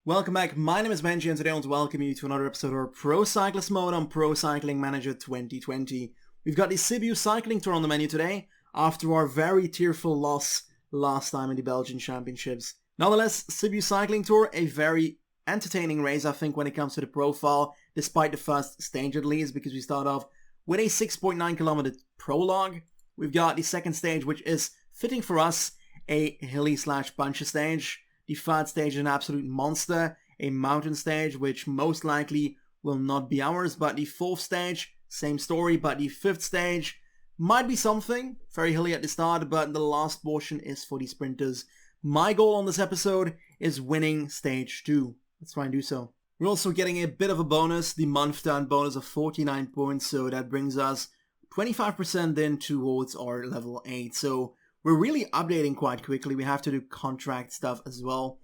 Welcome back, my name is Benji and today I want to welcome you to another episode of Pro Cyclist Mode on Pro Cycling Manager 2020. We've got the Sibiu Cycling Tour on the menu today, after our very tearful loss last time in the Belgian Championships. Nonetheless, Sibiu Cycling Tour, a very entertaining race I think when it comes to the profile, despite the first stage at least, because we start off with a 6.9 kilometer prologue. We've got the second stage, which is fitting for us, a hilly/punchy stage. The third stage is an absolute monster, a mountain stage, which most likely will not be ours. But the fourth stage, same story, but the fifth stage might be something. Very hilly at the start, but the last portion is for the sprinters. My goal on this episode is winning stage 2. Let's try and do so. We're also getting a bit of a bonus, the month turn bonus of 49 points, so that brings us 25% in towards our level 8. So we're really updating quite quickly. We have to do contract stuff as well.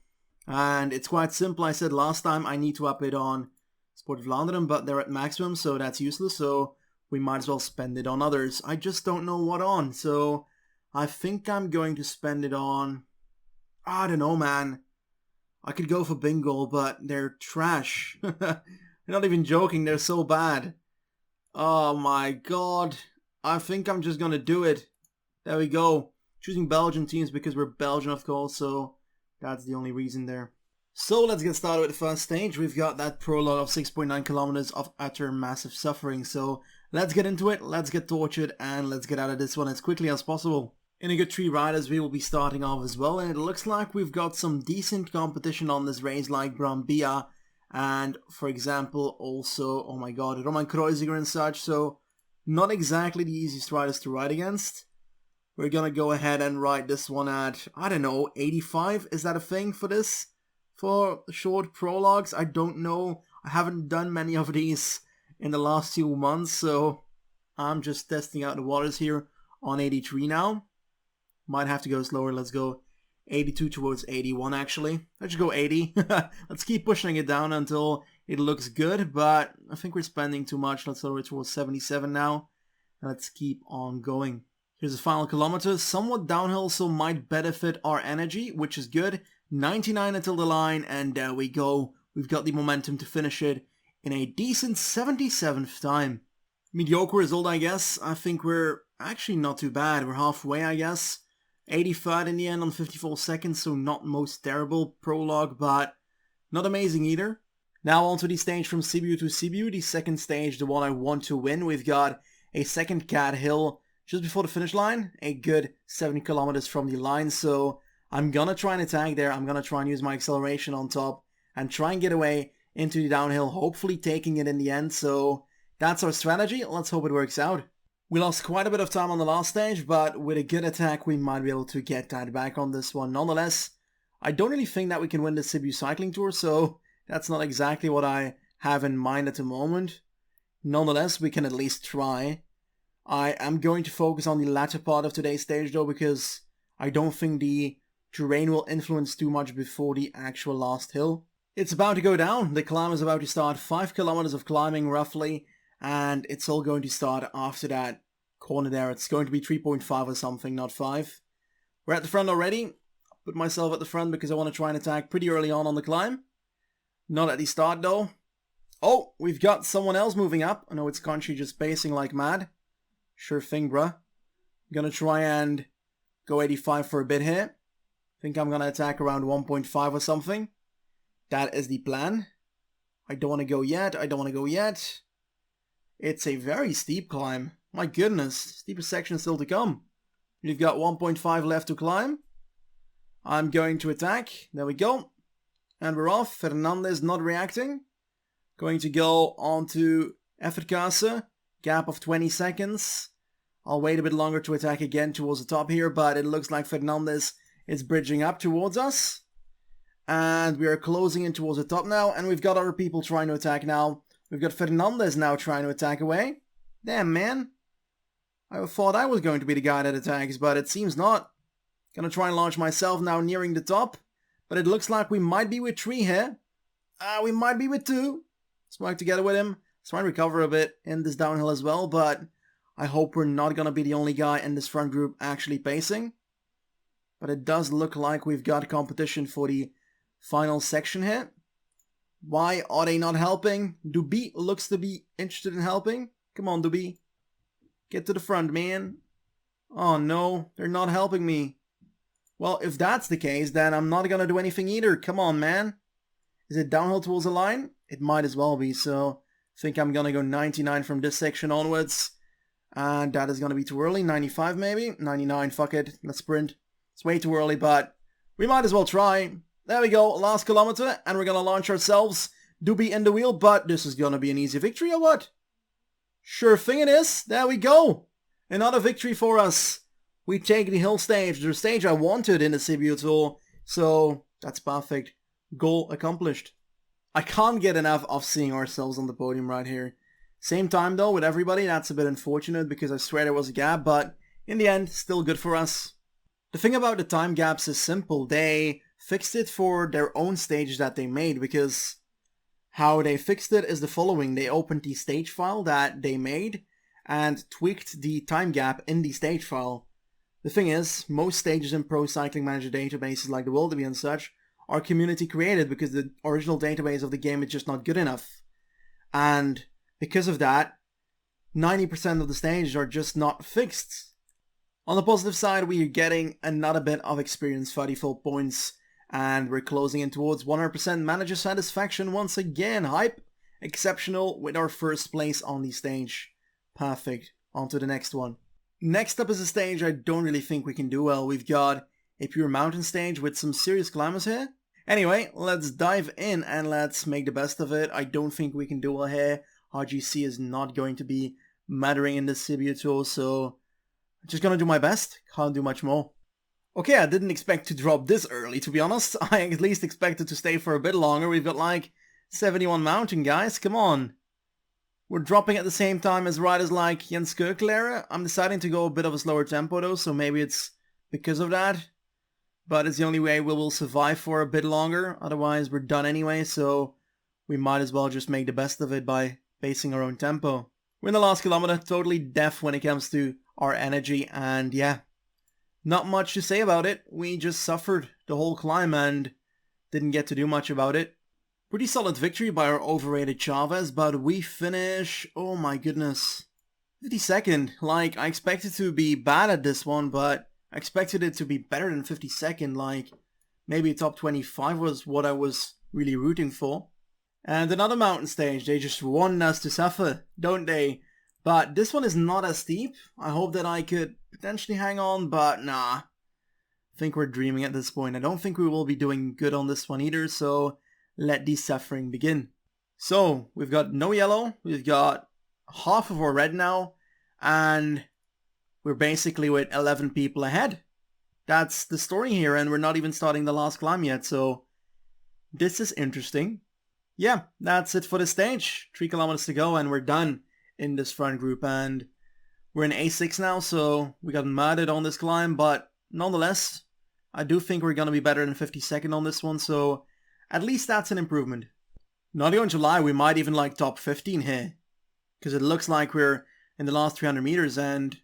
And it's quite simple. I said last time I need to up it on Sport of London, but they're at maximum, so that's useless. So we might as well spend it on others. I just don't know what on. So I think I'm going to spend it on... I don't know, man. I could go for Bingo, but they're trash. I'm not even joking. They're so bad. Oh my god. I think I'm just gonna do it. There we go. Choosing Belgian teams because we're Belgian, of course, so that's the only reason there. So let's get started with the first stage. We've got that prologue of 6.9 kilometers of utter massive suffering. So let's get into it, let's get tortured, and let's get out of this one as quickly as possible. In a good 3 riders, we will be starting off as well, and it looks like we've got some decent competition on this race, like Brambilla, and for example, also, oh my god, Roman Kreuziger and such, so not exactly the easiest riders to ride against. We're gonna go ahead and ride this one at, I don't know, 85? Is that a thing for this? For short prologues? I don't know. I haven't done many of these in the last 2 months, so I'm just testing out the waters here on 83 now. Might have to go slower. Let's go 82 towards 81 actually. Let's go 80. Let's keep pushing it down until it looks good, but I think we're spending too much. Let's lower it towards 77 now. And let's keep on going. Here's the final kilometer, somewhat downhill, so might benefit our energy, which is good. 99 until the line, and there we go. We've got the momentum to finish it in a decent 77th time. Mediocre result, I guess. I think we're actually not too bad. We're halfway, I guess. 83rd in the end on 54 seconds, so not most terrible prologue, but not amazing either. Now on to the stage from Sibiu to Sibiu, the second stage, the one I want to win. We've got a second cat hill just before the finish line, a good 7 kilometers from the line, so I'm gonna try and attack there. I'm gonna try and use my acceleration on top and try and get away into the downhill, hopefully taking it in the end, so that's our strategy. Let's hope it works out. We lost quite a bit of time on the last stage, but with a good attack we might be able to get that back on this one. Nonetheless, I don't really think that we can win the Sibiu Cycling Tour, so that's not exactly what I have in mind at the moment. Nonetheless, we can at least try. I am going to focus on the latter part of today's stage though, because I don't think the terrain will influence too much before the actual last hill. It's about to go down. The climb is about to start. 5 kilometers of climbing roughly, and it's all going to start after that corner there. It's going to be 3.5 or something, not 5. We're at the front already. I'll put myself at the front because I want to try and attack pretty early on the climb. Not at the start though. Oh, we've got someone else moving up. I know it's Country just pacing like mad. Sure thing, bruh. I'm gonna try and go 85 for a bit here. Think I'm gonna attack around 1.5 or something. That is the plan. I don't want to go yet. I don't want to go yet. It's a very steep climb. My goodness. Steepest section still to come. We've got 1.5 left to climb. I'm going to attack. There we go. And we're off. Fernandez not reacting. Going to go on to Effortkasse. Gap of 20 seconds. I'll wait a bit longer to attack again towards the top here, but it looks like Fernandez is bridging up towards us. And we are closing in towards the top now, and we've got other people trying to attack now. We've got Fernandez now trying to attack away. Damn, man. I thought I was going to be the guy that attacks, but it seems not. Gonna try and launch myself now nearing the top, but it looks like we might be with 3 here. We might be with 2. Let's work together with him. Let's try and recover a bit in this downhill as well, but I hope we're not going to be the only guy in this front group actually pacing. But it does look like we've got competition for the final section here. Why are they not helping? Dubi looks to be interested in helping. Come on, Dubi. Get to the front, man. Oh no, they're not helping me. Well, if that's the case, then I'm not gonna do anything either. Come on, man. Is it downhill towards the line? It might as well be, so I think I'm gonna go 99 from this section onwards. And that is gonna be too early. 95 maybe? 99, fuck it. Let's sprint. It's way too early, but we might as well try. There we go, last kilometer, and we're gonna launch ourselves. Doobie in the wheel, but this is gonna be an easy victory or what? Sure thing it is. There we go. Another victory for us. We take the hill stage, the stage I wanted in the Sibiu Tour, so that's perfect. Goal accomplished. I can't get enough of seeing ourselves on the podium right here. Same time though with everybody, that's a bit unfortunate because I swear there was a gap, but in the end, still good for us. The thing about the time gaps is simple. They fixed it for their own stage that they made, because how they fixed it is the following. They opened the stage file that they made and tweaked the time gap in the stage file. The thing is, most stages in Pro Cycling Manager databases like the Wilderby and such are community created because the original database of the game is just not good enough. And because of that, 90% of the stages are just not fixed. On the positive side, we are getting another bit of experience, 34 points, and we're closing in towards 100% manager satisfaction once again. Hype! Exceptional with our first place on the stage. Perfect. On to the next one. Next up is a stage I don't really think we can do well. We've got a pure mountain stage with some serious climbers here. Anyway, let's dive in and let's make the best of it. I don't think we can do well here. RGC is not going to be mattering in this Sibiu Tour, so I'm just gonna do my best. Can't do much more. Okay, I didn't expect to drop this early, to be honest. I at least expected to stay for a bit longer. We've got like 71 mountain, guys. Come on. We're dropping at the same time as riders like Jens KICKR. I'm deciding to go a bit of a slower tempo though, so maybe it's because of that. But it's the only way we will survive for a bit longer. Otherwise, we're done anyway, so we might as well just make the best of it by pacing our own tempo. We're in the last kilometer, totally deaf when it comes to our energy, and yeah, not much to say about it. We just suffered the whole climb and didn't get to do much about it. Pretty solid victory by our overrated Chavez, but we finish, oh my goodness, 52nd. Like, I expected to be bad at this one, but I expected it to be better than 52nd. Like, maybe top 25 was what I was really rooting for. And another mountain stage, they just want us to suffer, don't they? But this one is not as steep. I hope that I could potentially hang on, but nah. I think we're dreaming at this point. I don't think we will be doing good on this one either, so let the suffering begin. So, we've got no yellow, we've got half of our red now, and we're basically with 11 people ahead. That's the story here, and we're not even starting the last climb yet, so this is interesting. Yeah, that's it for the stage. 3 kilometers to go and we're done in this front group, and we're in A6 now, so we got murdered on this climb, but nonetheless, I do think we're going to be better than 52nd on this one, so at least that's an improvement. Not going to lie, we might even like top 15 here, because it looks like we're in the last 300 meters and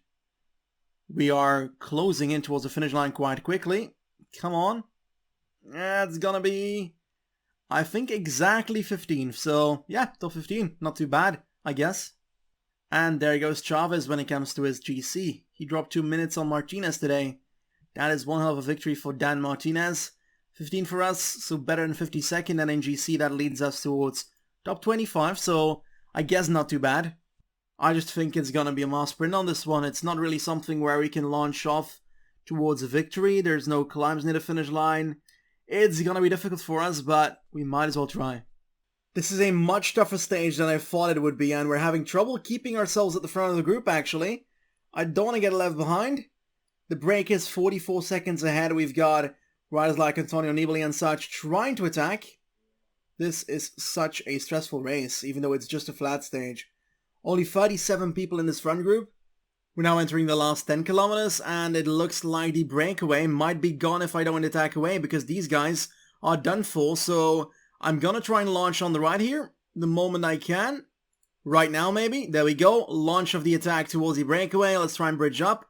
we are closing in towards the finish line quite quickly. Come on. It's gonna be, I think, exactly 15. So yeah, top 15. Not too bad, I guess. And there goes Chavez when it comes to his GC. He dropped 2 minutes on Martinez today. That is one hell of a victory for Dan Martinez. 15 for us, so better than 52nd, and in GC that leads us towards top 25, so I guess not too bad. I just think it's gonna be a mass sprint on this one. It's not really something where we can launch off towards a victory. There's no climbs near the finish line. It's gonna be difficult for us, but we might as well try. This is a much tougher stage than I thought it would be, and we're having trouble keeping ourselves at the front of the group, actually. I don't want to get left behind. The break is 44 seconds ahead. We've got riders like Antonio Nibali and such trying to attack. This is such a stressful race, even though it's just a flat stage. Only 37 people in this front group. We're now entering the last 10 kilometers, and it looks like the breakaway might be gone if I don't attack away, because these guys are done for, so I'm gonna try and launch on the right here, the moment I can. Right now, maybe. There we go. Launch of the attack towards the breakaway. Let's try and bridge up.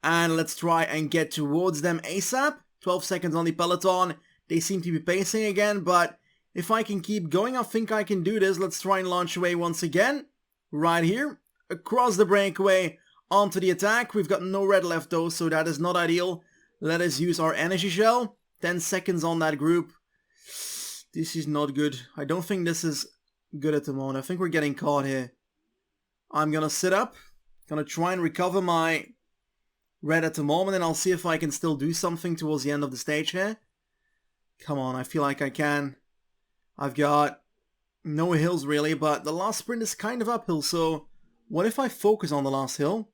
And let's try and get towards them ASAP. 12 seconds on the peloton. They seem to be pacing again, but If I can keep going, I think I can do this. Let's try and launch away once again. Right here. Across the breakaway. Onto the attack. We've got no red left though, so that is not ideal. Let us use our energy shell. 10 seconds on that group. This is not good. I don't think this is good at the moment. I think we're getting caught here. I'm gonna sit up. Gonna try and recover my red at the moment, and I'll see if I can still do something towards the end of the stage here. Come on, I feel like I can. I've got no hills really, but the last sprint is kind of uphill, so what if I focus on the last hill?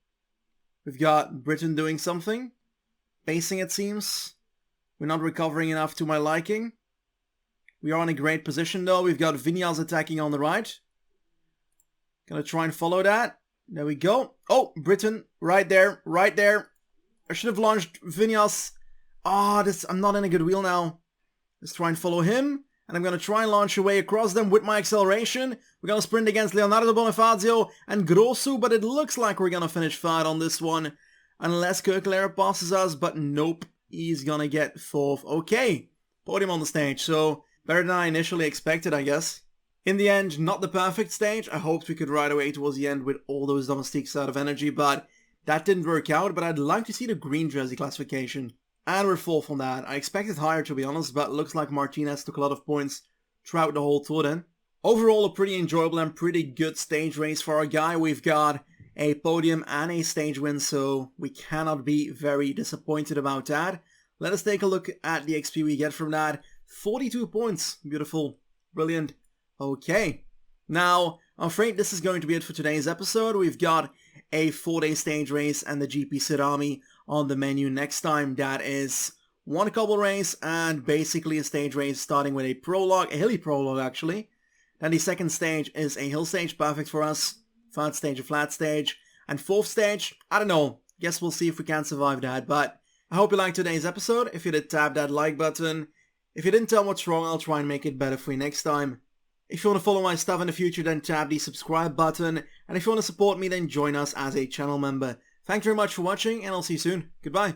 We've got Britain doing something. Pacing, it seems. We're not recovering enough to my liking. We are in a great position though. We've got Vinyals attacking on the right. Gonna try and follow that. There we go. Oh, Britain, right there, right there. I should have launched Vinyals. I'm not in a good wheel now. Let's try and follow him. And I'm going to try and launch away across them with my acceleration. We're going to sprint against Leonardo Bonifazio and Grosso, but it looks like we're going to finish third on this one. Unless KICKR passes us, but nope. He's going to get fourth. Okay, podium on the stage, so better than I initially expected, I guess. In the end, not the perfect stage. I hoped we could ride away towards the end with all those domestiques out of energy, but that didn't work out. But I'd like to see the green jersey classification. And we're fourth on that. I expected higher, to be honest, but it looks like Martinez took a lot of points throughout the whole tour then. Overall, a pretty enjoyable and pretty good stage race for our guy. We've got a podium and a stage win, so we cannot be very disappointed about that. Let us take a look at the XP we get from that. 42 points. Beautiful. Brilliant. Okay. Now, I'm afraid this is going to be it for today's episode. We've got a 4-day stage race and the GP Sid Army on the menu next time. That is one cobble race and basically a stage race starting with a prologue, a hilly prologue actually. Then the second stage is a hill stage, perfect for us. Third stage, a flat stage. And fourth stage, I don't know. Guess we'll see if we can survive that. But I hope you liked today's episode. If you did, tap that like button. If you didn't tell what's wrong, I'll try and make it better for you next time. If you want to follow my stuff in the future, then tap the subscribe button. And if you want to support me, then join us as a channel member. Thank you very much for watching, and I'll see you soon. Goodbye.